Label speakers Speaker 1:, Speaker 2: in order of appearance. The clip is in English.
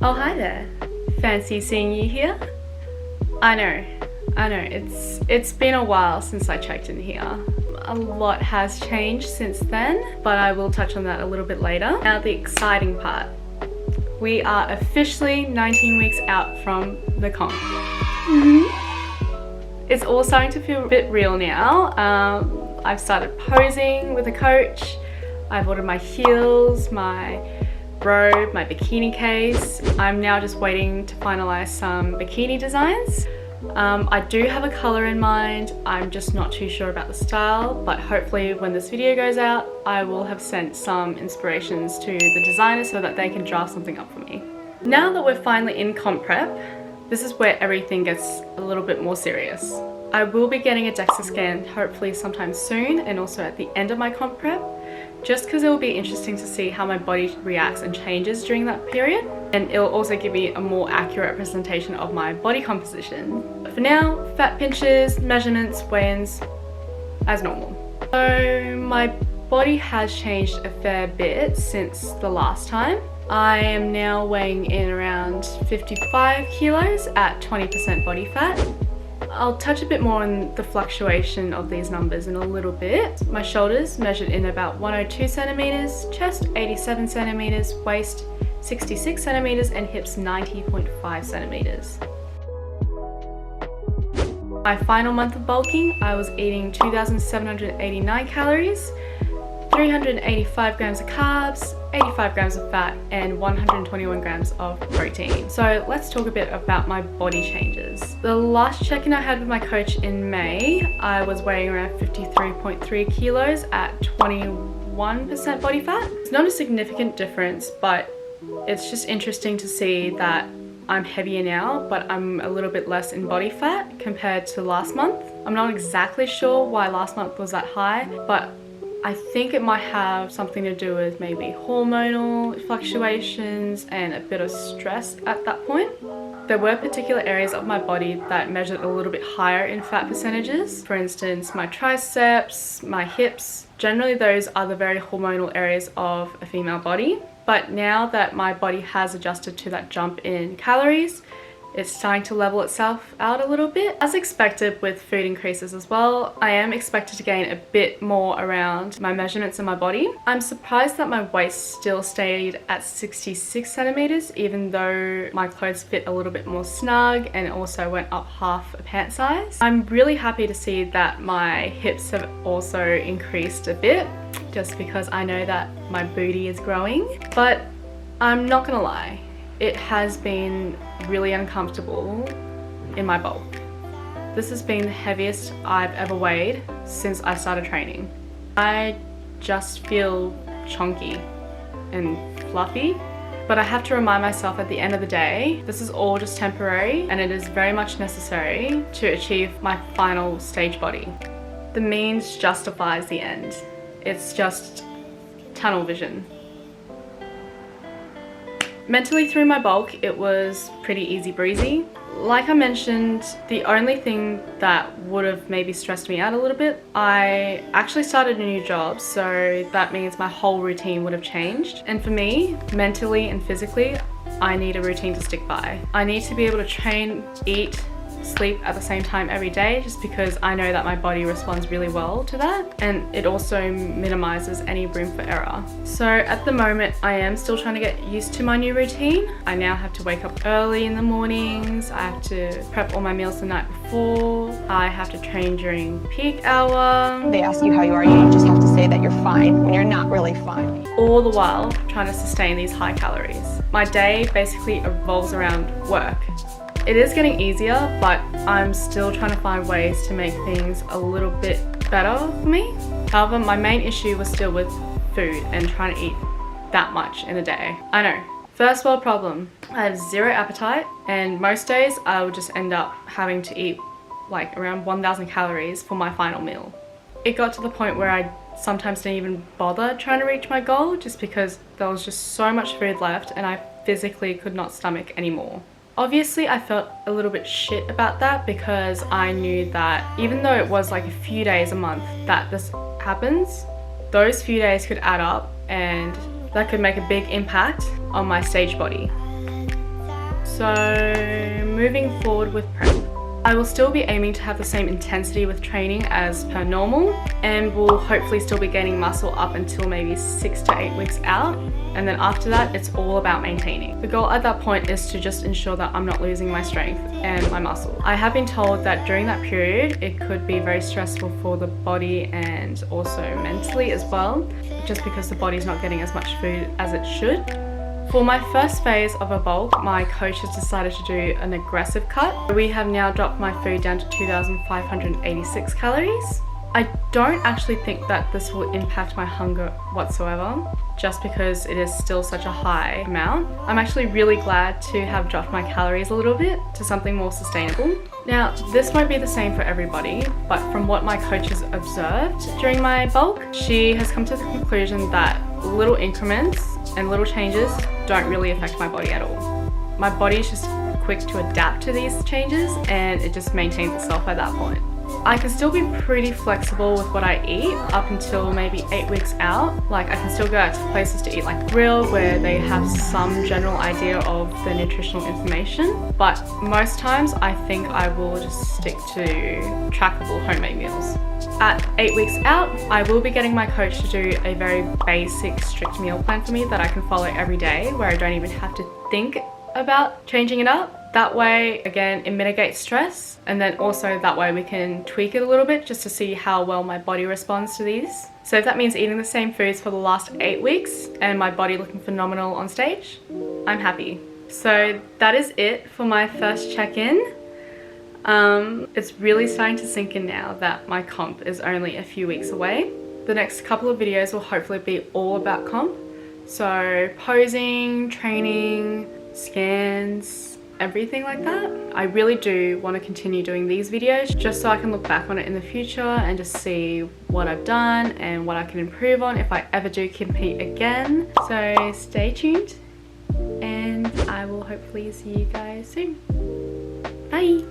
Speaker 1: Oh, hi there. Fancy seeing you here? I know, it's been a while since I checked in here. A lot has changed since then, but I will touch on that a little bit later. Now the exciting part. We are officially 19 weeks out from the comp. It's all starting to feel a bit real now. I've started posing with a coach. I've ordered my heels, my robe, my bikini case. I'm now just waiting to finalize some bikini designs. I do have a color in mind. I'm just not too sure about the style, but hopefully when this video goes out, I will have sent some inspirations to the designers so that they can draft something up for me. Now that we're finally in comp prep, this is where everything gets a little bit more serious. I will be getting a DEXA scan hopefully sometime soon, and also at the end of my comp prep, just because it will be interesting to see how my body reacts and changes during that period, and it will also give me a more accurate representation of my body composition. But for now, fat pinches, measurements, weigh-ins, as normal. So my body has changed a fair bit since the last time. I am now weighing in around 55 kilos at 20% body fat. I'll touch a bit more on the fluctuation of these numbers in a little bit. My shoulders measured in about 102 centimeters, chest 87 centimeters, waist 66 centimeters, and hips 90.5 centimeters. My final month of bulking, I was eating 2,789 calories, 385 grams of carbs, 85 grams of fat, and 121 grams of protein. So let's talk a bit about my body changes. The last check-in I had with my coach in May, I was weighing around 53.3 kilos at 21% body fat. It's not a significant difference, but it's just interesting to see that I'm heavier now, but I'm a little bit less in body fat compared to last month. I'm not exactly sure why last month was that high, but I think it might have something to do with maybe hormonal fluctuations and a bit of stress at that point. There were particular areas of my body that measured a little bit higher in fat percentages. For instance, my triceps, my hips. Generally, those are the very hormonal areas of a female body. But now that my body has adjusted to that jump in calories, it's starting to level itself out a little bit. As expected with food increases as well, I am expected to gain a bit more around my measurements in my body. I'm surprised that my waist still stayed at 66 centimeters, even though my clothes fit a little bit more snug and also went up half a pant size. I'm really happy to see that my hips have also increased a bit, just because I know that my booty is growing. But I'm not gonna lie, it has been really uncomfortable in my bulk. This has been the heaviest I've ever weighed since I started training. I just feel chunky and fluffy, but I have to remind myself at the end of the day, this is all just temporary and it is very much necessary to achieve my final stage body. The means justifies the end. It's just tunnel vision. Mentally through my bulk, it was pretty easy breezy. Like I mentioned, the only thing that would have maybe stressed me out a little bit, I actually started a new job, so that means my whole routine would have changed. And for me, mentally and physically, I need a routine to stick by. I need to be able to train, eat, sleep at the same time every day, just because I know that my body responds really well to that, and it also minimizes any room for error. So at the moment I am still trying to get used to my new routine. I now have to wake up early in the mornings, I have to prep all my meals the night before, I have to train during peak hour.
Speaker 2: They ask you how you are, you just have to say that you're fine when you're not really fine.
Speaker 1: All the while trying to sustain these high calories. My day basically revolves around work. It is getting easier, but I'm still trying to find ways to make things a little bit better for me. However, my main issue was still with food and trying to eat that much in a day. I know, first world problem. I have zero appetite, and most days I would just end up having to eat like around 1,000 calories for my final meal. It got to the point where I sometimes didn't even bother trying to reach my goal, just because there was just so much food left and I physically could not stomach anymore. Obviously, I felt a little bit shit about that, because I knew that even though it was like a few days a month that this happens, those few days could add up and that could make a big impact on my stage body. So moving forward with prep. I will still be aiming to have the same intensity with training as per normal, and will hopefully still be gaining muscle up until maybe 6 to 8 weeks out, and then after that it's all about maintaining. The goal at that point is to just ensure that I'm not losing my strength and my muscle. I have been told that during that period it could be very stressful for the body and also mentally as well, just because the body's not getting as much food as it should. For my first phase of a bulk, my coach has decided to do an aggressive cut. We have now dropped my food down to 2,586 calories. I don't actually think that this will impact my hunger whatsoever, just because it is still such a high amount. I'm actually really glad to have dropped my calories a little bit to something more sustainable. Now, this won't be the same for everybody, but from what my coach has observed during my bulk, she has come to the conclusion that little increments and little changes don't really affect my body at all. My body is just quick to adapt to these changes, and it just maintains itself at that point. I can still be pretty flexible with what I eat up until maybe 8 weeks out. Like, I can still go out to places to eat like Bleu, where they have some general idea of the nutritional information, but most times I think I will just stick to trackable homemade meals. At 8 weeks out, I will be getting my coach to do a very basic, strict meal plan for me that I can follow every day, where I don't even have to think about changing it up. That way, again, it mitigates stress, and then also that way we can tweak it a little bit just to see how well my body responds to these. So if that means eating the same foods for the last 8 weeks and my body looking phenomenal on stage, I'm happy. So that is it for my first check-in. It's really starting to sink in now that my comp is only a few weeks away. The next couple of videos will hopefully be all about comp. So posing, training, scans, everything like that. I really do want to continue doing these videos just so I can look back on it in the future and just see what I've done and what I can improve on if I ever do compete again. So stay tuned, and I will hopefully see you guys soon. Bye!